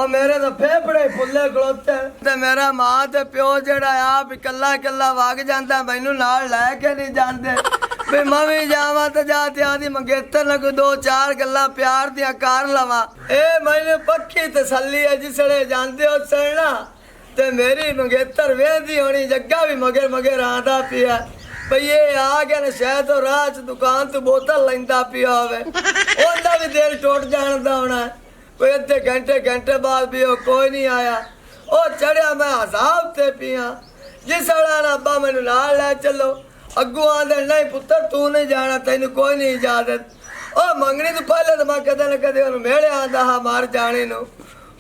ਉਹ ਮੇਰੇ ਤਾਂ ਫੇਫੜੇ ਫੁੱਲੇ ਖਲੋਤੇ ਤੇ ਮੇਰਾ ਮਾਂ ਤੇ ਪਿਓ ਜਿਹੜਾ ਆਪ ਇਕੱਲਾ ਇਕੱਲਾ ਵਗ ਜਾਂਦਾ, ਮੈਨੂੰ ਨਾਲ ਲੈ ਕੇ ਨਹੀਂ ਜਾਂਦੇ ਵੀ ਮੈਂ ਵੀ ਜਾਵਾਂ ਤੇ ਜਾ ਤੇ ਆਦੀ ਮੰਗੇਤਰ ਨਾ ਕੋਈ ਦੋ ਚਾਰ ਗੱਲਾਂ ਪਿਆਰ ਦੀਆਂ ਕਰ ਲਵਾਂ। ਇਹ ਮੈਨੂੰ ਪੱਕੀ ਤਸੱਲੀ ਹੈ ਜਿਸੜੇ ਜਾਂਦੇ ਹੋ ਸੜਨਾ ਤੇ ਮੇਰੀ ਮੰਗੇਤਰ ਵੇਂਦੀ ਹੋਣੀ, ਜੱਗਾ ਵੀ ਮਗਰ ਮਗਰ ਆਂਦਾ ਪਿਆ ਭਈ ਇਹ ਆ ਗਿਆ ਨਾ ਸ਼ਾਇਦ ਉਹ ਰਾਹ 'ਚ ਦੁਕਾਨ ਤੋਂ ਬੋਤਲ ਲੈਂਦਾ ਪਿਆ ਹੋਵੇ, ਉਹਦਾ ਵੀ ਦਿਲ ਟੁੱਟ ਜਾਣਦਾ ਹੋਣਾ। ਕੋਈ ਅੱਧੇ ਘੰਟੇ ਬਾਅਦ ਵੀ ਉਹ ਕੋਈ ਨਹੀਂ ਆਇਆ। ਉਹ ਚੜਿਆ ਮੈਂ ਹਸਾਬ ਤੇ ਪਿਆ, ਜਿਸ ਵਾਲਾ ਨਾ ਅੱਬਾ ਮੈਨੂੰ ਨਾਲ ਲੈ ਚੱਲੋ, ਅੱਗੋਂ ਆਂਦੇ ਨਹੀਂ ਪੁੱਤਰ ਤੂੰ ਨਹੀਂ ਜਾਣਾ, ਤੈਨੂੰ ਕੋਈ ਨਹੀਂ ਇਜਾਜ਼ਤ। ਉਹ ਮੰਗਣੀ ਤੋਂ ਪਹਿਲੇ ਤਾਂ ਮੈਂ ਕਦੇ ਨਾ ਕਦੇ ਉਹਨੂੰ ਮਿਲ ਆਂਦਾ ਹਾਂ ਮਾਰ ਜਾਣੇ ਨੂੰ,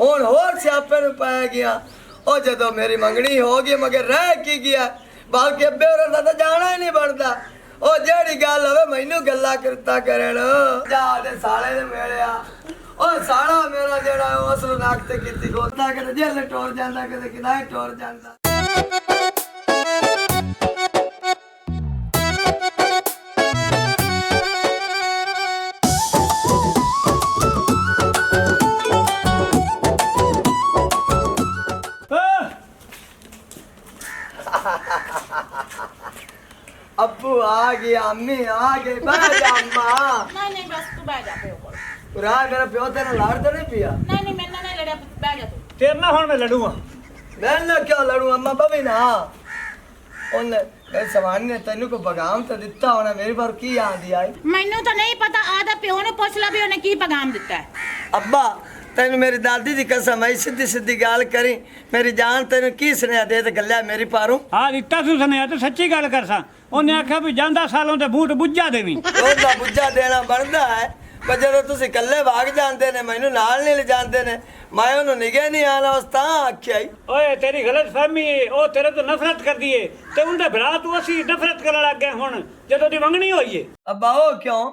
ਹੁਣ ਹੋਰ ਸਿਆਪੇ ਨੂੰ ਪੈ ਗਿਆ। ਉਹ ਜਦੋਂ ਮੇਰੀ ਮੰਗਣੀ ਹੋ ਗਈ ਮਗਰ ਰਹਿ ਕੀ ਗਿਆ, ਬਲਕਿ ਅੱਬੇ ਹੋਰਾਂ ਦਾ ਜਾਣਾ ਹੀ ਨਹੀਂ ਬਣਦਾ। ਉਹ ਜਿਹੜੀ ਗੱਲ ਹੋਵੇ ਮੈਨੂੰ ਗੱਲਾਂ ਕਰਤਾ ਕਰਨ ਜਾ ਦੇ ਸਾਲੇ ਨੇ ਮਿਲਿਆ। ਉਹ ਸਾਲਾ ਮੇਰਾ ਜਿਹੜਾ ਉਸ ਨੂੰ ਨੱਕ ਤੇ ਕੀਤੀ ਗੋਤਾ ਕਿਤੇ ਜੇਲੇ ਟੋਰ ਜਾਂਦਾ, ਕਿਤੇ ਕਿਦਾਂ ਟੋਰ ਜਾਂਦਾ। अब्बू आ गया, अम्मी आ गई, बैठ जा अम्मा। नहीं बस तू बैठ जा प्यो कोल। पूरा मेरा प्यो तेरे लाड़ तो नहीं पिया? नहीं मेरे नाल नहीं लड़या, बैठ जा तू। तेरे ना हुण मैं लड़ूंगा। मैं ना क्यों लड़ूं अम्मा, बवी ना ओने मेरे सवान ने तेनू को पैगाम तो दिता होना, मेरी बार की आंदी आई? मैनू तो नहीं पता, आदा प्यो ने पूछ ला भी उन्हें की पैगाम दिता है। अब्बा तेन मेरी दादी दी कसम है, सीधी सीधी गाल करी, मेरी जान तेन की सुनिया दे ते गल्ला मेरी पारू। हाँ दिता तू सुनिया तो सच्ची गल करसा। उन्हें आख्या भी जांदा सालों ते बूट बुझा देवी। ਉਹਦਾ ਬੁੱਝਾ ਦੇਣਾ ਬਣਦਾ ਹੈ, ਪਰ ਜਦੋਂ ਤੁਸੀਂ ਇਕੱਲੇ ਭਾਗ ਜਾਂਦੇ ਨੇ ਮੈਨੂੰ ਨਾਲ ਨਹੀਂ ਲਿਜਾਂਦੇ ਨੇ, ਮੈਂ ਉਹਨੂੰ ਨਿਗੇ ਨਹੀਂ ਆਣਾ ਉਸ ਤਾਂ ਆਖਿਆ ਹੀ। ओए तेरी गलत फहमी है, ओ तेरे तो नफरत कर दिए ते उनदे भरा तू असी नफरत करन लग गए हुण जदों दी मंगनी होई है। ਅੱਬਾ ਉਹ ਕਿਉਂ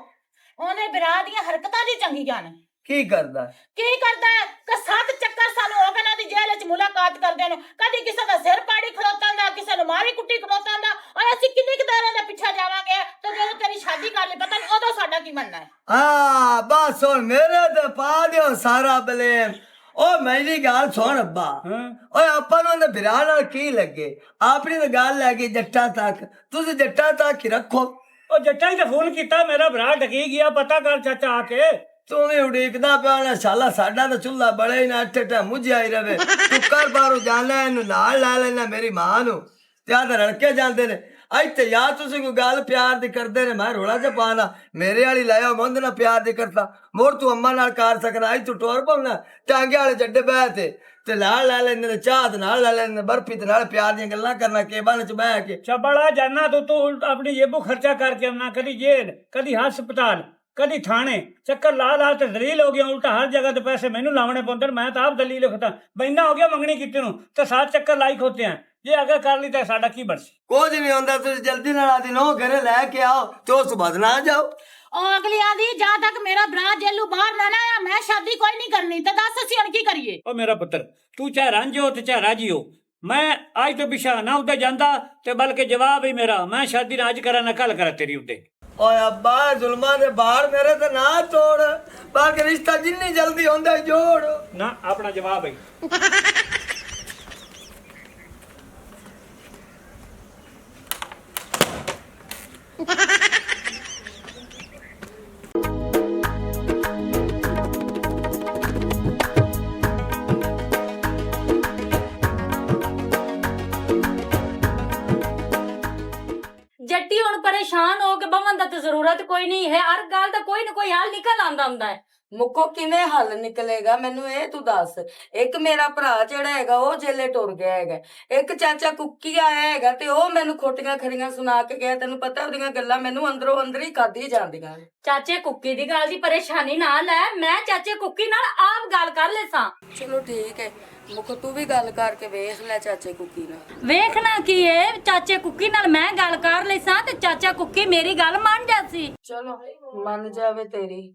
ਉਹਨੇ ਬਿਰਾ ਦੀਆਂ ਹਰਕਤਾਂ ਦੀ ਚੰਗੀ ਜਾਣ ਕੀ ਕਰਦਾ? ਕੀ ਕਰਦਾ ਹੈ ਕਿ 7 ਚੱਕਰ ਸਾਨੂੰ ਹੋ ਗਏ ਨਾ ਦੀ ਜੇਲ੍ਹ ਵਿੱਚ ਮੁਲਾਕਾਤ ਕਰਦੇ ਨੂੰ, ਕਦੀ ਕਿਸੇ ਦਾ ਸਿਰ ਪਾੜੀ ਖਲੋਤਾਂ ਦਾ, ਕਿਸੇ ਨੂੰ ਮਾਰੀ ਕੁੱਟੀ ਖਲੋਤਾਂ ਦਾ, ਔਰ ਅਸੀਂ ਕਿੰਨੀ ਕੁ ਦੇਰ ਦੇ ਪਿੱਛੇ ਜਾਵਾਂਗੇ ਤੇ ਜਦੋਂ ਤੇਰੀ ਸ਼ਾਦੀ ਕਰ ਲਈ ਪਤਾ ਨਹੀਂ ਉਦੋਂ ਸਾਡਾ ਕੀ ਬਣਨਾ ਹੈ। ਹਾਂ ਬਸ ਹੁਣ ਮੇਰੇ ਤੇ ਪਾ ਦਿਓ ਸਾਰਾ ਬਲੇਮ। ਉਹ ਮੇਰੀ ਗੱਲ ਸੁਣ ਅੱਬਾ, ਓਏ ਆਪਾਂ ਨੂੰ ਬਿਰਾ ਨਾਲ ਕੀ ਲੱਗੇ, ਆਪਣੀ ਤਾਂ ਗੱਲ ਲੈ ਗਈ ਜੱਟਾਂ ਤੱਕ, ਤੁਸੀਂ ਜੱਟਾਂ ਤੱਕ ਹੀ ਰੱਖੋ। ओ जट्टा ही तो फोन कीता, मेरा भरा डकी गया, पता कर चाचा आके। ਤੂੰ ਵੀ ਉਡੀਕਦਾ ਪਿਆ ਨਾ ਸ਼ਾਲਾ, ਸਾਡਾ ਤਾਂ ਚੁੱਲਾ ਬੜੇ ਹੀ ਨਾ ਅੱਠੇ ਮੁੱਝਿਆ ਹੀ ਰਵੇ। ਤੂੰ ਕਰ ਬਾਹਰੋਂ ਜਾਣਾ, ਇਹਨੂੰ ਨਾਲ ਲੈ ਲੈਣਾ ਮੇਰੀ ਮਾਂ ਨੂੰ, ਤੇ ਆਹ ਤਾਂ ਰੜਕੇ ਜਾਂਦੇ ਨੇ। ਇੱਥੇ ਯਾਰ ਤੁਸੀਂ ਕੋਈ ਗੱਲ ਪਿਆਰ ਦੀ ਕਰਦੇ ਨੇ, ਮੈਂ ਰੋਲਾ ਚ ਪਾਣਾ ਮੇਰੇ ਵਾਲੀ ਲਾਇਆ ਮੁੰਦ ਨਾ ਪਿਆਰ ਦੀ ਕਰਤਾ, ਮੋਰ ਤੂੰ ਅੰਮਾ ਨਾਲ ਕਰ ਸਕਣਾ। ਅੱਜ ਤੂੰ ਟੋਰ ਪਾਉਣਾ ਟਾਂਗੇ ਵਾਲੇ ਜੱਡੇ ਬਹਿ ਤੇ ਨਾਲ ਲੈ ਲੈਂਦੇ ਨੇ, ਚਾਹ ਤੇ ਨਾਲ ਲੈ ਲੈਂਦੇ, ਬਰਫੀ ਤੇ ਨਾਲ ਪਿਆਰ ਦੀਆਂ ਗੱਲਾਂ ਕਰਨਾ ਕੇਬਾਂ ਚ ਬਹਿ ਕੇ। चबड़ा जाना तो तू अपनी जेबू खर्चा करके आना, कदी जेल कदी हस्पताल कदी थाने, चक्कर ला ला ते दलील हो गया। उल्टा हर जगह ते पैसे मैनू लावने पौंदे, मैं तो आप दलील लिखता महीना हो गया मंगनी कीते नूं ते 7 चक्कर लाई खोते हैं। जे अगर कर ली तो साडा की बनसी? ਕੁਝ ਨਹੀਂ ਹੁੰਦਾ, ਤੁਸੀਂ ਜਲਦੀ ਨਾਲ ਆਦੀ ਨੋ ਘਰੇ ਲੈ ਕੇ ਆਓ ਤੇ ਉਸ ਤੋਂ ਬਾਅਦ ਨਾ ਜਾਓ। ਉਹ ਅਗਲੀ ਆਂਦੀ ਜਦ ਤੱਕ ਮੇਰਾ ਭਰਾ ਜੇਲੂ ਬਾਹਰ ਨਾ ਆਇਆ ਮੈਂ ਸ਼ਾਦੀ ਕੋਈ ਨਹੀਂ ਕਰਨੀ, ਤੇ ਦੱਸ ਅਸੀਂ ਹੁਣ ਕੀ ਕਰੀਏ? ओ मेरा पुत्र तू चाहे रांझो ते चाहे राजी हो, मैं आज तो पिछा ना उते जांदा ते बल्कि जवाब ही मेरा, मैं शादी ना आज करा ना कल करा तेरी उते। ਓਏ ਅੱਬਾ ਜ਼ੁਲਮਾਂ ਦੇ ਬਾਹਰ ਮੇਰੇ ਤੇ ਨਾ ਤੋੜ, ਬਾਕੀ ਰਿਸ਼ਤਾ ਜਿੰਨੀ ਜਲਦੀ ਹੁੰਦਾ ਜੋੜ। ना अपना जवाब है। जट्टी हुण परेशान हो के बवन दा ते जरूरत कोई नहीं है, हर गल दा कोई ना कोई हल निकल आंदा हुंदा है। ਮੁੱਕੋ ਕਿਵੇਂ ਹੱਲ ਨਿਕਲੇਗਾ ਮੈਨੂੰ ਇਹ ਤੂੰ ਦੱਸ। ਇੱਕ ਮੇਰਾ ਭਰਾ ਜਿਹੜਾ ਹੈਗਾ ਉਹ ਜੇਲੇ ਟੁਰ ਗਿਆ ਹੈਗਾ, ਇੱਕ ਚਾਚਾ ਕੁੱਕੀ ਆਇਆ ਹੈਗਾ ਤੇ ਉਹ ਮੈਨੂੰ ਖੋਟੀਆਂ ਖਰੀਆਂ ਸੁਣਾ ਕੇ ਗਿਆ। ਤੈਨੂੰ ਪਤਾ ਉਹਦੀਆਂ ਗੱਲਾਂ ਮੈਨੂੰ ਅੰਦਰੋਂ ਅੰਦਰ ਹੀ ਖਾਦੀ ਜਾਂਦੀਆਂ। ਚਾਚੇ ਕੁੱਕੀ ਦੀ ਗੱਲ ਦੀ ਪਰੇਸ਼ਾਨੀ ਨਾ ਲੈ, ਮੈਂ ਚਾਚੇ ਕੁੱਕੀ ਨਾਲ ਆਪ ਗੱਲ ਕਰ ਲੈਸਾਂ। ਚਲੋ ਠੀਕ ਹੈ ਮੁੱਕੋ, ਤੂੰ ਵੀ ਗੱਲ ਕਰਕੇ ਵੇਖ ਲੈ ਚਾਚੇ ਕੁੱਕੀ ਨਾਲ। ਵੇਖਣਾ ਕੀ ਏ, ਚਾਚੇ ਕੁੱਕੀ ਨਾਲ ਮੈਂ ਗੱਲ ਕਰ ਲੈਸਾਂ ਤੇ ਚਾਚਾ ਕੁੱਕੀ ਮੇਰੀ ਗੱਲ ਮੰਨ ਜਾਸੀ। ਚਲੋ ਮੰਨ ਜਾਵੇ ਤੇਰੀ।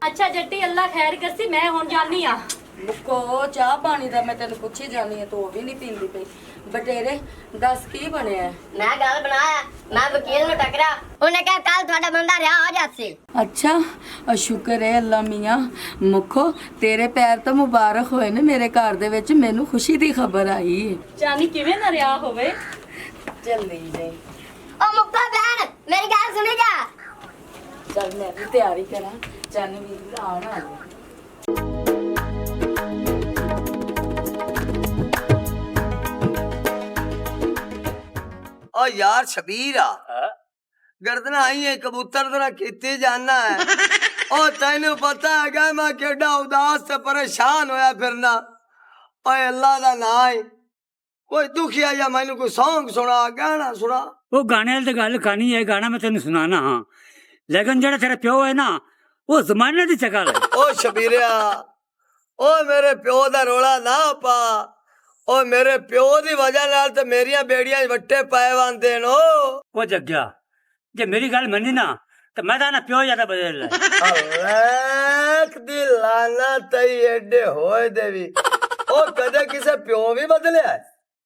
अच्छा जट्टी अल्लाह खैर करसी, मैं हुण जानी आ। ਮੁੱਕੋ ਚਾਹ ਪਾਣੀ ਦਾ ਮੈਂ ਤੈਨੂੰ ਪੁੱਛੀ ਜਾਨੀ ਆ, ਤੂੰ ਉਹ ਵੀ ਨਹੀਂ ਪੀਂਦੀ ਪਈ। ਬਟੇਰੇ ਦੱਸ ਕੀ ਬਣਿਆ? ਮੈਂ ਗੱਲ ਬਣਾਇਆ, ਮੈਂ ਵਕੀਲ ਨੂੰ ਟਕਰਾ, ਉਹਨੇ ਕਿਹਾ ਕੱਲ ਤੁਹਾਡਾ ਬੰਦਾ ਰਿਹਾ ਹੋ ਜਾਸੀ। ਅੱਛਾ ਸ਼ੁਕਰ ਹੈ ਅੱਲਾ ਮੀਆਂ। ਮੁੱਖੋ ਤੇਰੇ ਪੈਰ ਤਾਂ ਮੁਬਾਰਕ ਹੋਏ ਨੇ, ਮੇਰੇ ਘਰ ਦੇ ਵਿੱਚ ਮੈਨੂੰ ਖੁਸ਼ੀ ਦੀ ਖਬਰ ਆਈ ਹੈ। ਜਾਨੀ ਕਿਵੇਂ ਨਾ ਰਿਹਾ ਹੋਵੇ। ਚੱਲੀ ਜਾਈ। ਉਹ ਮੁੱਕਾ ਭੈਣ ਮੇਰੀ ਗੱਲ ਸੁਣੀ ਜਾ। ਚੱਲ ਮੈਂ ਵੀ ਤਿਆਰੀ ਕਰਾਂ, ਚੰਨ ਵੀਰ ਆਉਣ ਆ ਗਿਆ। ਓ ਯਾਰ ਸ਼ਬੀਰ ਆ ਗਰਦਨ ਆਈ ਹੈ ਕਬੂਤਰ ਤਰ੍ਹਾਂ ਕੀਤੀ ਜਾਣਾ ਹੈ। ਓ ਤੈਨੂੰ ਪਤਾ ਹੈਗਾ ਮੈਂ ਕਿੱਡਾ ਉਦਾਸ ਤੇ ਪਰੇਸ਼ਾਨ ਹੋਇਆ ਫਿਰਨਾ। ਓਏ ਅੱਲਾ ਦਾ ਨਾਂ ਹੈ, ਕੋਈ ਦੁਖੀਆ ਜਾਂ ਮੈਨੂੰ ਕੋਈ ਸੌਂਗ ਸੁਣਾ, ਗਾਣਾ ਸੁਣਾ। ਉਹ ਗਾਣੇ ਵਾਲੀ ਤੇ ਗੱਲ ਖਾਣੀ ਹੈ, ਗਾਣਾ ਮੈਂ ਤੈਨੂੰ ਸੁਣਾਣਾ ਹਾਂ, ਲੇਕਿਨ ਜਿਹੜਾ ਤੇਰਾ ਪਿਓ ਹੈ ਨਾ ਉਹ ਜ਼ਮਾਨੇ ਦੀ ਸ਼ਕਲ ਹੈ। ਓ ਸ਼ਬੀਰਿਆ, ਓ ਮੇਰੇ ਪਿਓ ਦਾ ਰੋਲਾ ਨਾ ਪਾ। ਓ ਮੇਰੇ ਪਿਓ ਦੀ ਵਜ੍ਹਾ ਨਾਲ ਤੇ ਮੇਰੀਆਂ ਬੇੜੀਆਂ ਵੱਟੇ ਪਏ ਵਾਂਦੇ ਨੇ। ਉਹ ਜੱਗਿਆ ਜੇ ਮੇਰੀ ਗੱਲ ਮੰਨੀ ਨਾ ਤੇ ਮੈਂ ਤਾਂ ਨਾ ਪਿਓ ਜਿਆਦਾ ਬਦਲ ਲੈ। ਅੱਲਾਹ ਦੀ ਲਾਨਤ ਤਈ ਏਡੇ ਹੋਏ ਦੇਵੀ। ਉਹ ਕਦੇ ਕਿਸੇ ਪਿਓ ਵੀ ਬਦਲਿਆ?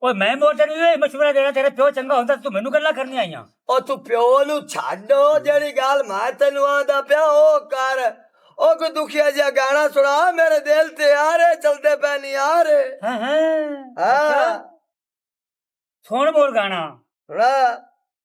ਓਏ ਮੈਂ ਤੈਨੂੰ ਇਹ ਮਸ਼ਵਰਾ ਦੇਣਾ, ਤੇਰਾ ਪਿਓ ਚੰਗਾ ਹੁੰਦਾ ਤੂੰ ਮੈਨੂੰ ਗੱਲਾਂ ਕਰਨੀਆਂ ਆਈਆਂ। ਉਹ ਤੂੰ ਪਿਓ ਨੂੰ ਛੱਡੋ, ਜਿਹੜੀ ਗੱਲ ਮੈਂ ਤੈਨੂੰ ਆਂਦਾ ਪਿਆ ਉਹ ਕਰ। ਉਹ ਕੋਈ ਦੁਖੀਆ ਜਿਹਾ ਗਾਣਾ ਸੁਣਾ, ਮੇਰੇ ਦਿਲ ਤੇ ਆਰੇ ਚਲਦੇ ਪੈ ਨਹੀਂ ਆਰੇ। ਹਾਂ ਸੁਣ ਬੋਲ ਗਾਣਾ। ਸੁਣਾ।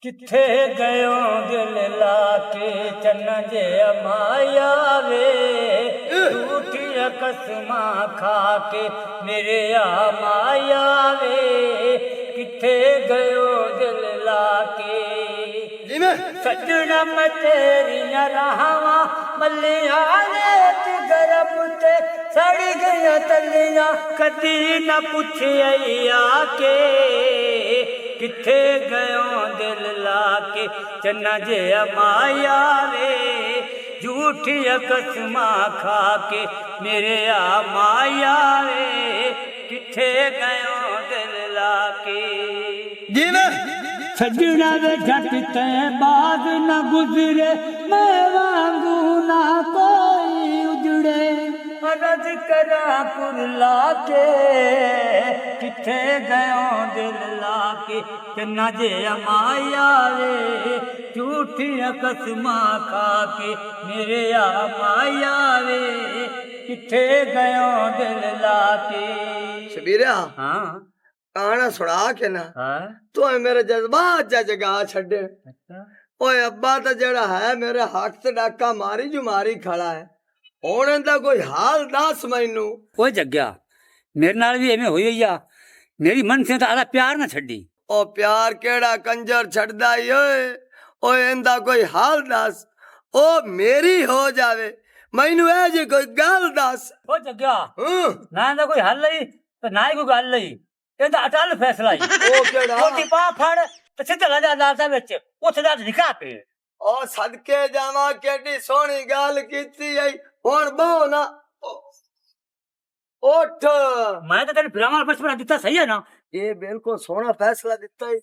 ਕਿੱਥੇ ਗਇਓ ਦਿਲ ਲਾ ਕੇ ਚੰਨ ਜੇ ਮਾਇਆ ਵੇ, ਝੂਠੀਆਂ ਕਸਮਾਂ ਖਾ ਕੇ ਮੇਰੇ ਆ ਮਾਇਆ ਵੇ, ਕਿੱਥੇ ਗਇਓ ਦਿਲ ਲਾ ਕੇ। ਜਿਵੇਂ ਸੱਜਣਾ ਮੈਂ ਤੇਰੀਆਂ ਰਾਹਾਂ ਮੱਲੀਆਂ ਨੇ ਤੇ ਗਰਮ ਤੇ ਸੜ ਗਈਆਂ ਤਲੀਆਂ, ਕਦੀ ਨਾ ਪੁੱਛਿਆ ਆ ਕੇ, ਕਿੱਥੇ ਗਇਓ ਦਿਲ ਲਾ ਕੇ ਚੰਨਾ ਜਿਹਾ ਮਾਇਆ ਵੇ, ਝੂਠੀਆਂ ਕਸਮਾਂ ਖਾ ਕੇ ਮੇਰੇ ਆ ਮਾਇਆ ਵੇ, ਕਿੱਥੇ ਗਇਓ ਦਿਲ ਲਾ ਕੇ। ਜਿਵੇਂ ਸੱਜਣਾ ਵੇ ਜੱਟ ਤੈ ਬਾਦ ਨਾ ਗੁਜ਼ਰੇ, ਮੈਂ ਵਾਂਗੂ ਨਾ ਕੋਈ ਉਜੜੇ, ਅਰਜ਼ ਕਰਾਂ ਕੁਰਲਾ ਕੇ, ਕਿੱਥੇ ਗਇਓ ਦਿਲ ਲਾ ਕੇ ਚੰਨਾ ਜਿਹਾ ਮਾਇਆ ਵੇ, ਝੂਠੀਆਂ ਕਸਮਾਂ ਖਾ ਕੇ ਮੇਰੇ ਆ ਮਾਇਆ ਵੇ, ਕਿੱਥੇ ਗਇਓ ਦਿਲ ਲਾ ਕੇ। ਸ਼ਬੀਰਿਆ ਹਾਂ ਗਾਣਾ ਸੁਣਾ ਕੇ ਨਾ ਹਾਂ ਤੂੰ ਮੇਰੇ ਜਜ਼ਬਾਤ ਜਾ ਜਗਾ ਛੱਡੇ। ਅੱਛਾ ਓਏ ਅੱਬਾ ਤਾਂ ਜਿਹੜਾ ਹੈ ਮੇਰੇ ਹੱਥ ਤੇ ਡਾਕਾ ਮਾਰੀ ਜੁਮਾਰੀ ਖੜਾ ਹੈ, ਹੁਣ ਇਹਦਾ ਕੋਈ ਹਾਲ ਦੱਸ ਮੈਨੂੰ। ਓਏ ਜੱਗਿਆ ਮੇਰੇ ਨਾਲ ਵੀ ਐਵੇਂ ਹੋਈ ਹੋਈ ਆ, ਮੇਰੀ ਮਨ ਸੇ ਤਾਂ ਆਦਾ ਪਿਆਰ ਨਾ ਛੱਡੀ। ਉਹ ਪਿਆਰ ਕਿਹੜਾ ਕੰਜਰ ਛੱਡਦਾ ਈ ਓਏ। ਓਏ ਇਹਦਾ ਕੋਈ ਹਾਲ ਦੱਸ, ਉਹ ਮੇਰੀ ਹੋ ਜਾਵੇ, ਮੈਨੂੰ ਇਹ ਜੀ ਕੋਈ ਗੱਲ ਦੱਸ। ਓ ਜੱਗਿਆ ਨਾ ਇਹਦਾ ਕੋਈ ਹੱਲ ਲਈ ਤੇ ਨਾ ਹੀ ਕੋਈ ਗੱਲ ਲਈ, ਇਹਦਾ ਅਟਲ ਫੈਸਲਾ ਹੀ। ਉਹ ਕਿਹੜਾ? ਉਹਦੀ ਬਾਹ ਫੜ ਤੇ ਸਿੱਧਾ ਲੈ ਜਾ ਅਦਾਲਤਾਂ ਵਿੱਚ, ਉੱਥੇ ਦਾ ਨਿਕਾਹ ਪੇ। ਉਹ ਸਦਕੇ ਜਾਵਾਂ ਕਿੱਡੀ ਸੋਹਣੀ ਗੱਲ ਕੀਤੀ ਐ, ਹੁਣ ਬਹੁ ਨਾ ਉੱਠ। ਮੈਂ ਤਾਂ ਤੈਨੂੰ ਫਿਰਾਵਾਂ ਮਸ਼ਵਰਾ ਦਿੱਤਾ, ਸਹੀ ਹੈ ਨਾ? ਇਹ ਬਿਲਕੁਲ ਸੋਹਣਾ ਫੈਸਲਾ ਦਿੱਤਾ ਈ।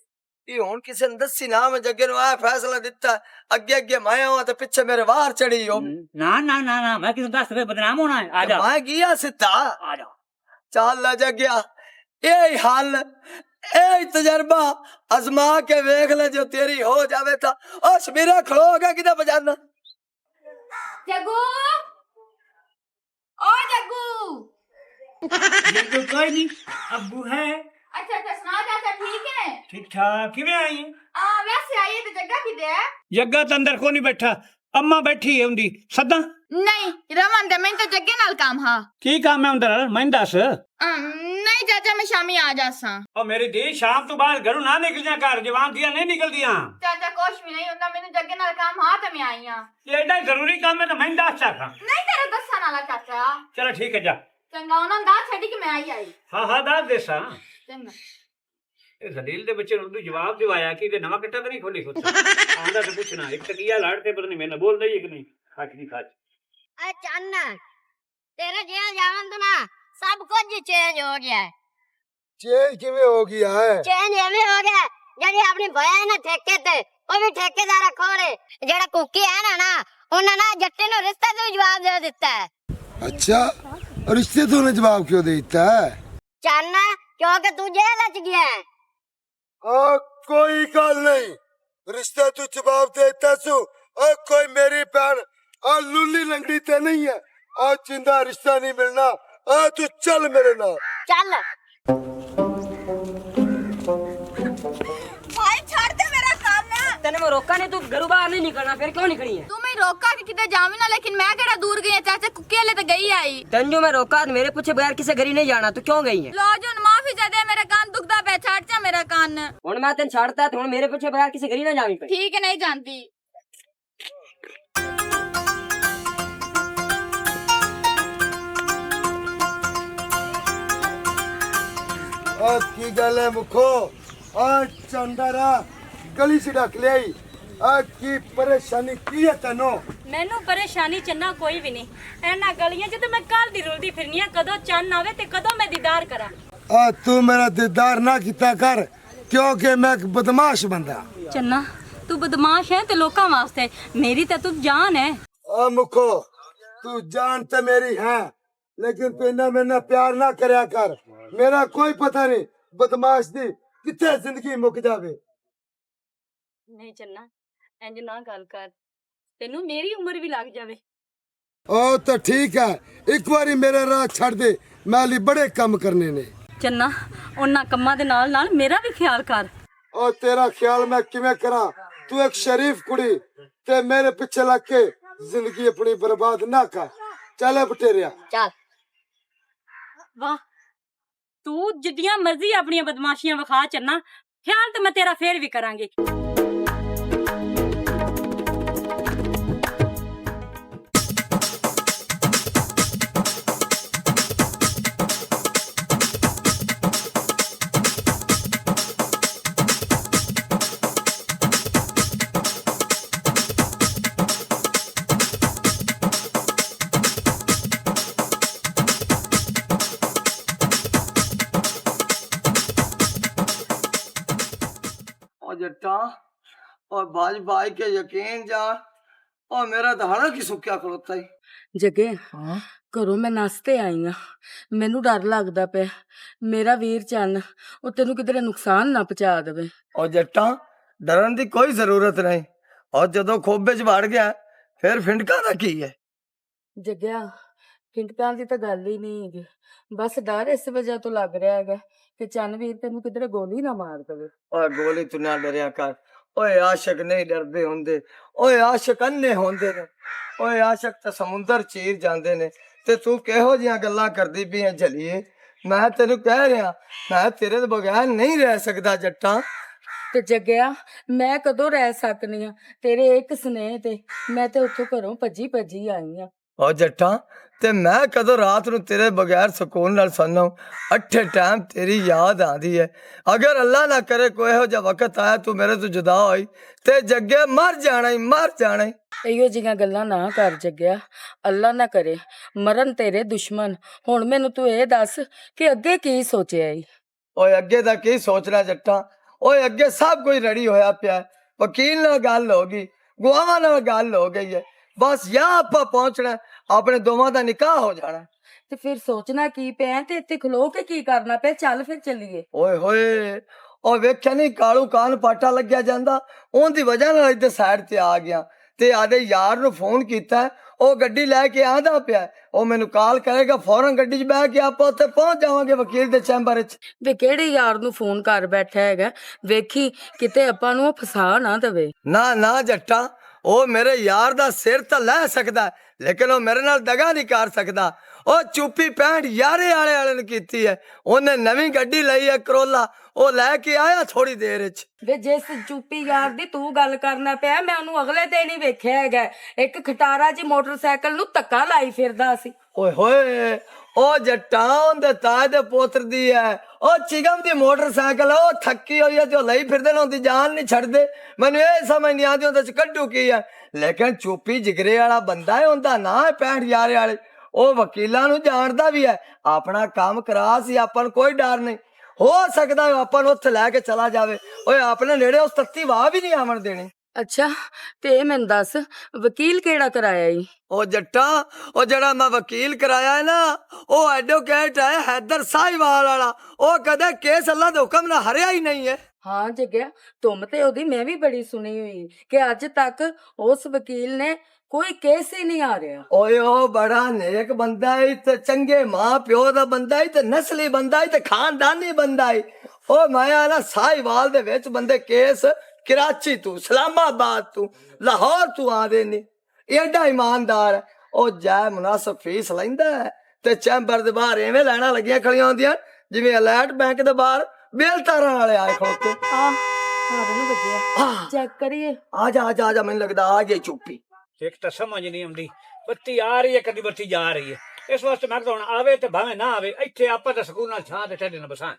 ਇਹ ਹੁਣ ਕਿਸੇ ਨੇ ਦੱਸੀ ਨਾ, ਮੈਂ ਜੱਗੇ ਨੂੰ ਆਹ ਫੈਸਲਾ ਦਿੱਤਾ, ਅੱਗੇ ਅੱਗੇ ਮੈਂ ਆਵਾਂ ਤੇ ਪਿੱਛੇ ਮੇਰੇ ਵਾਰ ਚੜੀ ਹੋ। ਨਾ ਨਾ ਨਾ ਨਾ ਮੈਂ ਕਿਸੇ ਦੱਸ ਕੇ ਬਦਨਾਮ ਹੋਣਾ ਹੈ। ਆ ਜਾ ਮੈਂ ਗਿਆ ਸਿੱਧਾ। ਆ ਜਾ ਚੱਲ ਲੈ ਜੱਗਿਆ, ਇਹ ਹੱਲ ਇਹ ਤਜਰਬਾ ਅਜ਼ਮਾ ਕੇ ਵੇਖ ਲੈ, ਜੋ ਤੇਰੀ ਹੋ ਜਾਵੇ ਤਾਂ। ਉਹ ਸ਼ਬੀਰਾ ਖਲੋ ਗਿਆ ਕਿਤੇ ਬਜਾਨਾ। ਜੱਗੂ ਓ ਜੱਗੂ। ਜੱਗੂ ਕੋਈ ਨਹੀਂ, ਅੱਬੂ ਹੈ। ਅੱਛਾ ਅੱਛਾ ਸੁਣਾ ਚਾਚਾ, ਠੀਕ ਹੈ? ਠੀਕ ਠਾਕ। ਕਿਵੇਂ ਆਈ? ਵੈਸੇ ਆਈਏ ਤੇ ਜੱਗਾ ਕਿਤੇ ਹੈ? ਜੱਗਾ ਤਾਂ ਅੰਦਰ ਕੋ ਨਹੀਂ ਬੈਠਾ, ਅੰਮਾ ਬੈਠੀ ਹੈ ਹੁੰਦੀ। ਸੱਦਾਂ? ਨਹੀਂ ਰਮਨ ਦੇ, ਮੈਨੂੰ ਤਾਂ ਜੱਗੇ ਨਾਲ ਕੰਮ ਹਾਂ। ਕੀ ਕੰਮ ਹੈ ਅੰਦਰ, ਮੈਨੂੰ ਦੱਸ। ਨਹੀਂ ਚਾਚਾ ਮੈਂ ਸ਼ਾਮੀ ਆ ਜਾਸਾਂ। ਉਹ ਮੇਰੀ ਧੀ ਸ਼ਾਮ ਤੋਂ ਬਾਅਦ ਘਰੋਂ ਨਾ ਨਿਕਲਿਆ ਕਰ, ਜਵਾਨ ਦੀਆਂ ਨਹੀਂ ਨਿਕਲਦੀਆਂ। ਚਾਚਾ ਕੁਛ ਵੀ ਨਹੀਂ ਹੁੰਦਾ, ਮੈਨੂੰ ਜੱਗੇ ਨਾਲ ਕੰਮ ਹਾਂ ਤੇ ਮੈਂ ਆਈ ਹਾਂ। ਇਹ ਐਡਾ ਜ਼ਰੂਰੀ ਕੰਮ ਹੈ ਤਾਂ ਮੈਨੂੰ ਦੱਸ ਸਕਾ। ਨਹੀਂ ਤੇਰੇ ਦੱਸਣ ਵਾਲਾ ਚਾਚਾ। ਚਲੋ ਠੀਕ ਹੈ, ਜਾ। ਚੰਗਾ ਉਹਨਾਂ ਨੂੰ ਦੱਸ ਛੱਡੀ ਕਿ ਮੈਂ ਆਈ। ਹਾਂ ਹਾਂ ਦੱਸ ਦੇ ਸਾਂ। ਚੰਗਾ। ਇਹ ਜ਼ਲੀਲ ਦੇ ਬੱਚੇ ਨੂੰ ਜਵਾਬ ਦਿਵਾਇਆ ਕਿ ਤੇ ਨਵਾਂ ਕੱਟਾ ਤਾਂ ਨਹੀਂ ਖੋਲੀ ਖੁੱਦ ਆਂਦਾ ਤੇ ਪੁੱਛਣਾ ਇੱਕ ਤਕੀਆ ਲੜ ਤੇ ਪਤਾ ਨਹੀਂ ਮੈਨੂੰ ਬੋਲਦਾ ਹੀ ਕਿ ਨਹੀਂ। ਖੱਚ ਨਹੀਂ ਖੱਚ। ਅਚਾਨਕ ਤੇਰੇ ਜੇਲ ਜਾਵਨ ਤੋਂ ਨਾ ਸਭ ਕੁਝ ਚੇਂਜ ਹੋ ਗਿਆ ਹੈ। ਚੇਂਜ ਕਿਵੇਂ ਹੋ ਗਿਆ ਹੈ? ਚੇਂਜ ਐਵੇਂ ਹੋ ਗਿਆ ਜਿਹੜੀ ਆਪਣੀ ਭਇਆ ਨਾ ਠੇਕੇ ਤੇ, ਉਹ ਵੀ ਠੇਕੇਦਾਰ ਖੋਲੇ। ਜਿਹੜਾ ਕੁੱਕੀ ਹੈ ਨਾ ਉਹਨਾਂ ਨਾ ਜੱਟੇ ਨੂੰ ਰਿਸ਼ਤੇ ਤੋਂ ਜਵਾਬ ਦੇ ਦਿੱਤਾ ਹੈ। अच्छा और इससे तूने जवाब क्यों देता है? चन्न क्योंकि तू जेल च गया है। कोई गल नहीं, रिश्ते तू जवाब देता सु। कोई मेरी भैन लुली लंगड़ी ते नहीं है। जिंदा रिश्ता नहीं मिलना। तू चल मेरे नाल। चल भाई छोड़ दे मेरा काम ना। तेने मैं रोका नहीं, तू घरों बाहर नहीं निकलना, फिर क्यों निकली है? तू मैं रोका कि किते जावे ना, लेकिन मैं केड़ा दूर गई है। चाचा कुक्की वाले तो गई आई। तेन जो मैं रोका मेरे पूछे बगैर किसी घरी नहीं जाना, तू क्यों गई है? लो जो माफी दे दे, मेरा कान दुखदा पे, छाड़ जा मेरा कान। हुन मैं तेन छाड़ता तो हुन मेरे पूछे बगैर किसी घरी ना जावी पे। ठीक है, नहीं जानती। की गल है मुखो? चंदरा गली से ढक ले आई। की परेशानी की है तेनो? ਮੈਨੂੰ ਪਰੇਸ਼ਾਨੀ ਚੰਨਾ ਕੋਈ ਵੀ ਨਹੀਂ। ਇਹਨਾਂ ਗਲੀਆਂ 'ਚ ਤੇ ਮੈਂ ਕੱਲ ਦੀ ਰੁਲਦੀ ਫਿਰਨੀ ਆ, ਕਦੋਂ ਚੰਨ ਆਵੇ ਤੇ ਕਦੋਂ ਮੈਂ ਦੀਦਾਰ ਕਰਾਂ। तू मेरा दीदार ना किया कर, क्योंकि मैं एक बदमाश बंदा। ਚੰਨਾ ਤੂੰ ਬਦਮਾਸ਼ ਹੈ ਤੇ ਲੋਕਾਂ ਵਾਸਤੇ, ਮੇਰੀ ਤਾਂ ਤੂੰ ਜਾਨ ਹੈ। मुखो तू जान तो मेरी है, लेकिन तू इन्ना मेरे नाल प्यार ना करया कर। मेरा कोई पता नहीं बदमाश दी कितने जिंदगी मुक जावे। ਨਹੀਂ ਚੰਨਾ ਇੰਜ ਨਾ ਗੱਲ ਕਰ, ਤੈਨੂੰ ਮੇਰੀ ਉਮਰ ਵੀ ਲੱਗ ਜਾਵੇ। तो ठीक है, एक बारी मेरे राह छड़ दे, मैं अली बड़े काम करने ने। ਚੰਨਾ ਉਹਨਾਂ ਕੰਮਾਂ ਦੇ ਨਾਲ ਨਾਲ ਮੇਰਾ ਵੀ ਖਿਆਲ ਕਰ। और तेरा ख्याल मैं किवें करा? तू एक शरीफ कुड़ी ते मेरे पीछे लग के जिंदगी अपनी बर्बाद ना कर। चल बटेरिया चल। ਵਾਹ ਤੂੰ ਜਿੱਡੀਆਂ ਮਰਜ਼ੀ ਆਪਣੀਆਂ ਬਦਮਾਸ਼ੀਆਂ ਵਿਖਾ ਚੰਨਾ, ਖਿਆਲ ਤਾਂ ਮੈਂ ਤੇਰਾ ਫੇਰ ਵੀ ਕਰਾਂਗੀ। और जट्टा और बाज बाज के यकीन जा, और मेरा दहाड़ा की सुक्या खलोता ही। ਜਗੇ ਘਰੋਂ ਮੈਂ ਨਸਤੇ ਆਈ ਆ, ਮੈਨੂੰ ਡਰ ਲੱਗਦਾ ਪਿਆ ਮੇਰਾ ਵੀਰ ਚੰਨ ਉਹ ਤੈਨੂੰ ਕਿਧਰੇ ਨੁਕਸਾਨ ਨਾ ਪਹੁੰਚਾ ਦੇਵੇ। और जट्टा डरन की कोई जरूरत नहीं, और जदों खोबे च वड़ गया फिर फिंडका दा की है। ਜਗਿਆ ਫਿੰਟਕਾਂ ਦੀ ਤਾਂ ਗੱਲ ਹੀ ਨਹੀਂ ਹੈਗੀ, ਬਸ ਡਰ ਇਸ ਵਜ੍ਹਾ ਤੋਂ ਲੱਗ ਰਿਹਾ ਹੈਗਾ ਕਿ ਚੰਨ ਵੀਰ ਤੈਨੂੰ ਕਿਧਰੇ ਗੋਲੀ ਨਾ ਮਾਰ ਦੇਵੇ। ओए गोली तू ना डरिया कर। ओए आशिक नहीं डरदे होंदे, ओए आशिक अन्ने होंदे ने। ओए आशिक तो समुंदर चीर जांदे ने, ते तू किहो जिहियां गल्लां करदी पई है झलिए। मैं तेनू कह रहा, मैं तेरे बगैर नहीं रह सकदा जट्टा। ਤੇ ਜਗਿਆ ਮੈਂ ਕਦੋਂ ਰਹਿ ਸਕਨੀ ਆ ਤੇਰੇ ਇੱਕ ਸਨੇਹ ਤੇ, ਮੈਂ ਤੇ ਉੱਥੋਂ ਘਰੋਂ ਭੱਜੀ ਭੱਜੀ ਆਈ ਆ। और जट्टा ते मैं कदों रात नू तेरे बगैर सुकून नाल सोना, अठे टाइम तेरी याद आंदी है। अगर अल्लाह ना करे कोई हो जा वक्त आया तू मेरे तो जुदा होई ते जग्गे मर जाना ही, मर जाना ही। ਇਹੋ ਜਿਹੀਆਂ ਗੱਲਾਂ ਨਾ ਕਰ ਜਗਿਆ, ਅੱਲਾ ਨਾ ਕਰੇ ਮਰਨ ਤੇਰੇ ਦੁਸ਼ਮਣ। ਹੁਣ ਮੈਨੂੰ ਤੂੰ ਇਹ ਦੱਸ ਕਿ ਅੱਗੇ ਕੀ ਸੋਚਿਆ ਈ? ओए अगे दा की सोचना जट्टा? ओए अगे सब कोई रेडी होया पिया है। वकील नाल गल होगी, गुआवां नाल गल हो गई है, बस या आपा पहुंचना, अपने दोवां दा निकाह हो जाना। ਤੇ ਫਿਰ ਸੋਚਣਾ ਕੀ ਪਿਆ ਤੇ ਇੱਥੇ ਖਲੋ ਕੇ ਕੀ ਕਰਨਾ ਪਿਆ? ਚੱਲ ਫਿਰ ਚੱਲੀਏ। ओए होए ओ वेख्या नहीं कालू कान पाटा लग्या जांदा, ओंदी वजह नाल इधर साइड ते आ गया ते आदे यार नु फोन कीता, ओ गड्डी लेके आंदा पिया, ओ मैनू कॉल करेगा, फौरन गड्डी 'च बैठ के आप उत्थे पहुंच जावांगे वकील दे चैंबर 'च। ਵੇ ਕਿਹੜੇ ਯਾਰ ਨੂੰ ਫੋਨ ਕਰ ਬੈਠਾ ਹੈਗਾ? ਵੇਖੀ ਕਿਤੇ ਆਪਾਂ ਨੂੰ ਉਹ ਫਸਾ ਨਾ ਦੇਵੇ। ना ना जट्टा, ओ मेरे यार दा सिर तो लै सकदा है, लेकिन ओ मेरे नाल दगा नहीं कर सकदा। ओ चुप्पी पैंट यारे वाले ने कीती है, ओने नवी गड्डी लई है करोला, ओ लैके आया थोड़ी देर च। ਵੇ ਜਿਸ ਚੁੱਪੀ ਯਾਰ ਦੀ ਤੂੰ ਗੱਲ ਕਰਨਾ ਪਿਆ, ਮੈਂ ਉਹਨੂੰ ਅਗਲੇ ਦਿਨ ਹੀ ਵੇਖਿਆ ਹੈਗਾ, ਇੱਕ ਖਟਾਰਾ ਜੀ ਮੋਟਰਸਾਈਕਲ ਨੂੰ ਧੱਕਾ ਲਾਈ ਫਿਰਦਾ ਸੀ। ओए होए ओ जट्टा दे ताए दे पोत्र दी है, ओ चिगम दी मोटरसाइकिल, ओ थकी हुई है जो लई फिरदे ने, उनदी जान नहीं छड़दे। मैनू ये समझ नहीं आती उनदे च कड्डू की है, लेकिन चुप्पी जिगरे वाला बंदा है, उनदा ना है 65 यारे वाले। ओ वकीलां नू जानदा भी है, अपना काम करा सी, आपां नू कोई डर नहीं। हो सकदा है आपां नू उत्थे लैके चला जावे, ओए अपने नेड़े उस तत्ती वाह भी नहीं आवन देनी। ਅੱਛਾ ਤੇ ਇਹ ਮੈਨੂੰ ਦੱਸ ਵਕੀਲ ਕਿਹੜਾ ਕਰਾਇਆ ਈ? ਉਹ ਜੱਟਾ, ਉਹ ਜਿਹੜਾ ਮੈਂ ਵਕੀਲ ਕਰਾਇਆ ਹੈ ਨਾ, ਉਹ ਐਡਵੋਕੇਟ ਹੈ ਹੈਦਰ ਸਾਹੀਵਾਲ ਵਾਲਾ। ਉਹ ਕਦੇ ਕੇਸ ਅੱਲਾ ਦੇ ਹੁਕਮ ਨਾਲ ਹਰਿਆ ਹੀ ਨਹੀਂ ਹੈ। ਹਾਂ ਜੱਗਿਆ, ਤੁਮ ਤੇ ਉਹਦੀ ਮੈਂ ਵੀ ਬੜੀ ਸੁਣੀ ਹੋਈ ਕਿ ਅੱਜ ਤੱਕ ਉਸ ਵਕੀਲ ਨੇ ਕੋਈ ਕੇਸ ਹੀ ਨਹੀਂ ਆ ਰਿਹਾ। ਓਏ ਉਹ ਬੜਾ ਨੇਕ ਬੰਦਾ ਹੈ ਤੇ ਚੰਗੇ ਮਾਂ ਪਿਓ ਦਾ ਬੰਦਾ ਹੈ ਤੇ ਨਸਲੀ ਬੰਦਾ ਹੈ ਤੇ ਖਾਨਦਾਨੀ ਬੰਦਾ ਹੈ। ਉਹ ਮੈਂ ਨਾ ਸਾਹੀਵਾਲ ਦੇ ਵਿੱਚ ਬੰਦੇ ਕੇਸ ਕਰਾਚੀ ਤੋਂ, ਇਸਲਾਮਾਬਾਦ ਤੋਂ, ਲਾਹੌਰ ਤੋਂ ਆਦੇ ਨੇ। ਐਡਾ ਇਮਾਨਦਾਰ ਹੈ। ਉਹ ਜੈ ਮੁਨਾਸਬ ਫੀਸ ਲੈਂਦਾ ਹੈ ਤੇ ਚੈਂਬਰ ਦੇ ਬਾਹਰ ਐਵੇਂ ਲੈਣਾ ਲੱਗੀਆਂ ਖੜੀਆਂ ਹੁੰਦੀਆਂ ਜਿਵੇਂ ਅਲਰਟ ਬੈਂਕ ਦੇ ਬਾਹਰ ਬੇਲਤਾਰਾਂ ਵਾਲੇ ਆਏ ਖੜੋਤੇ। ਚੈੱਕ ਕਰੀਏ। ਆ ਜਾ ਮੈਨੂੰ ਲੱਗਦਾ ਆ ਗਈ ਚੁੱਪੀ। ਇੱਕ ਤਾਂ ਸਮਝ ਨਹੀਂ ਆਉਂਦੀ, ਬੱਤੀ ਆ ਰਹੀ ਹੈ ਕਦੀ ਬੱਤੀ ਜਾ ਰਹੀ ਹੈ। ਇਸ ਵਾਸਤੇ ਮੈਂ ਤਾਂ ਹੁਣ ਆਵੇ ਤੇ ਭਾਵੇਂ ਨਾ ਆਵੇ, ਇੱਥੇ ਆਪਾਂ ਤਾਂ ਸਕੂਨ ਨਾਲ ਛਾਂ ਤੇ ਠੰਡੇ ਨਾਲ ਬਸਾਂ।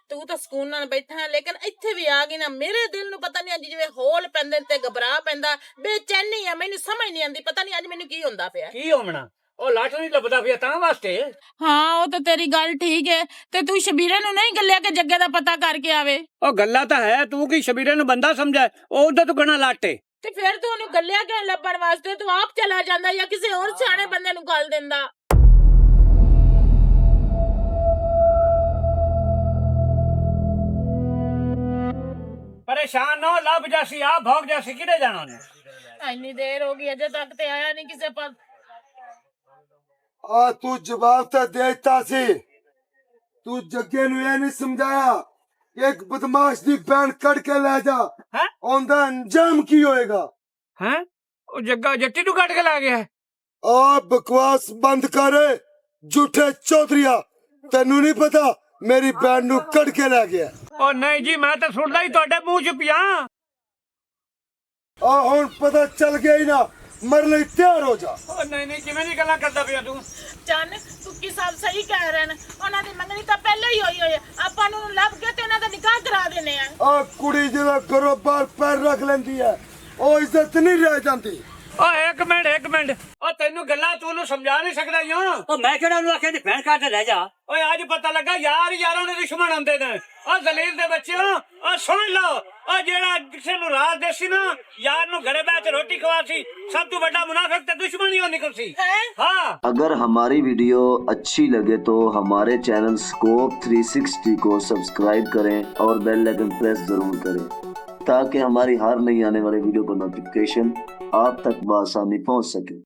ਤੂੰ ਤਾਂ ਸਕੂਨ ਨਾਲ ਬੈਠਾ ਹੈ, ਲੇਕਿਨ ਇੱਥੇ ਵੀ ਆ ਗਈ ਨਾ, ਮੇਰੇ ਦਿਲ ਨੂੰ ਪਤਾ ਨਹੀਂ ਅੱਜ ਜਿਵੇਂ ਹੋਲ ਪੈਂਦੇ ਤੇ ਘਬਰਾ ਪੈਂਦਾ, ਬੇਚੈਨੀ ਆ, ਮੈਨੂੰ ਸਮਝ ਨਹੀਂ ਆਉਂਦੀ, ਪਤਾ ਨਹੀਂ ਅੱਜ ਮੈਨੂੰ ਕੀ ਹੁੰਦਾ ਪਿਆ। ਕੀ ਹੋਣਾ? ਉਹ ਲੱਟ ਨਹੀਂ ਲੱਭਦਾ ਪਿਆ ਤਾਂ ਵਾਸਤੇ। ਹਾਂ ਉਹ ਤਾਂ ਤੇਰੀ ਗੱਲ ਠੀਕ ਹੈ, ਤੇ ਤੂੰ ਸ਼ਬੀਰੇ ਨੂੰ ਨਹੀਂ ਗੱਲਿਆ ਕਿ ਜੱਗੇ ਦਾ ਪਤਾ ਕਰਕੇ ਆਵੇ। ਉਹ ਗੱਲਾਂ ਤਾਂ ਹੈ, ਤੂੰ ਕੀ ਸ਼ਬੀਰੇ ਨੂੰ ਬੰਦਾ ਸਮਝਿਆ? ਉਹ ਉਧਰ ਤੋਂ ਗਣਾ ਲਾਟੇ ਤੇ ਫਿਰ ਤੂੰ ਉਹਨੂੰ ਗੱਲਿਆ ਕਿਉਂ ਲੱਭਣ ਵਾਸਤੇ? ਤੂੰ ਆਪ ਚਲਾ ਜਾਂਦਾ ਜਾਂ ਕਿਸੇ ਹੋਰ ਸਿਆਣੇ ਬੰਦੇ ਨੂੰ ਗੱਲ ਦਿੰਦਾ। ਪਰੇਸ਼ਾਨ ਨਾ ਲੱਭ ਜਾਸੀ, ਆ ਭੋਗ ਜਾਸੀ, ਕਿਹੜੇ ਜਾਣਾ ਨੇ? ਇੰਨੀ ਦੇਰ ਹੋ ਗਈ ਅਜੇ ਤੱਕ ਤੇ ਆਇਆ ਨਹੀਂ ਕਿਸੇ ਪਰ। ਆ ਤੂੰ ਜਵਾਬ ਤਾਂ ਦੇਤਾ ਸੀ। ਤੂੰ ਜੱਗੇ ਨੂੰ ਇਹ ਨਹੀਂ ਸਮਝਾਇਆ ਕਿ ਇੱਕ ਬਦਮਾਸ਼ ਦੀ ਭੈਣ ਕੱਢ ਕੇ ਲੈ ਜਾ। ਹੈਂ? ਉਹਦਾ ਅੰਜਾਮ ਕੀ ਹੋਏਗਾ? ਹੈ ਉਹ ਜੱਗਾ ਜੱਟੀ ਨੂੰ ਕੱਢ ਕੇ ਲਾ ਗਿਆ। ਆ ਬਕਵਾਸ ਬੰਦ ਕਰ ਝੂਠੇ ਚੌਧਰੀਆ। ਤੈਨੂੰ ਨਹੀਂ ਪਤਾ ਮੇਰੀ ਭੈਣ ਨੂੰ ਕੱਢ ਕੇ ਲੈ ਗਿਆ। ਉਹ ਨਹੀਂ ਜੀ, ਮੈਂ ਤਾਂ ਸੁਣਦਾ ਹੀ ਤੁਹਾਡੇ ਮੂੰਹ 'ਚ ਪਿਆ। ਆ ਹੁਣ ਪਤਾ ਚੱਲ ਗਿਆ ਹੀ ਨਾ, ਮਰ ਲਈ ਤਿਆਰ ਹੋ ਜਾ। ਉਹ ਨਹੀਂ ਕਿਵੇਂ ਦੀ ਗੱਲਾਂ ਕਰਦਾ ਪਿਆ ਤੂੰ? ਚੰਨ ਕੁੱਕੀ ਸਾਹਿਬ ਸਹੀ ਕਹਿ ਰਹੇ ਨੇ, ਉਹਨਾਂ ਦੀ ਮੰਗਣੀ ਤਾਂ ਪਹਿਲਾਂ ਹੀ ਹੋਈ ਹੈ। ਆਪਾਂ ਨੂੰ ਲੱਭ ਕੇ ਤੇ ਉਹਨਾਂ ਦਾ ਨਿਕਾਹ ਕਰਾ ਦੇਣੇ ਆ। ਆ ਕੁੜੀ ਜਿਹੜਾ ਘਰੋਂ ਬਾਹਰ ਪੈਰ ਰੱਖ ਲੈਂਦੀ ਹੈ, ਉਹ ਇੱਜ਼ਤ ਨਹੀਂ ਰਹਿ ਜਾਂਦੀ। ਓ ਇੱਕ ਮਿੰਟ, ਉਹ ਤੈਨੂੰ ਗੱਲਾਂ ਤੂੰ ਉਹਨੂੰ ਸਮਝਾ ਨਹੀਂ ਸਕਦਾ ਯੋ। ਉਹ ਮੈਂ ਕਿਹੜਾ ਉਹਨੂੰ ਆਖਿਆ ਤੇ ਭੈਣ ਕੱਢ ਕੇ ਲੈ ਜਾ। ਓਏ ਅੱਜ ਪਤਾ ਲੱਗਾ ਯਾਰਾਂ ਦੇ ਦੁਸ਼ਮਣ ਹੁੰਦੇ ਨੇ। ਉਹ ਦਲੀਲ ਦੇ ਬੱਚਿਓ, ਉਹ ਸੁਣ ਲਓ, ਉਹ ਜਿਹੜਾ ਕਿਸੇ ਨੂੰ ਰਾਤ ਦੇਸੀ ਨਾ ਯਾਰ ਨੂੰ ਘਰੇ ਬੈਠ ਕੇ ਰੋਟੀ ਖਵਾਸੀ, ਸਭ ਤੋਂ ਵੱਡਾ मुनाफिक ਤੇ दुश्मन ही निकल सी। हाँ, अगर हमारी वीडियो अच्छी लगे तो हमारे चैनल स्कोप 360 को सब्सक्राइब करें और बेल आइकन प्रेस जरूर करें ताकि हमारी हर नई आने वाली वीडियो का नोटिफिकेशन आप तक बआसानी पहुंच सके।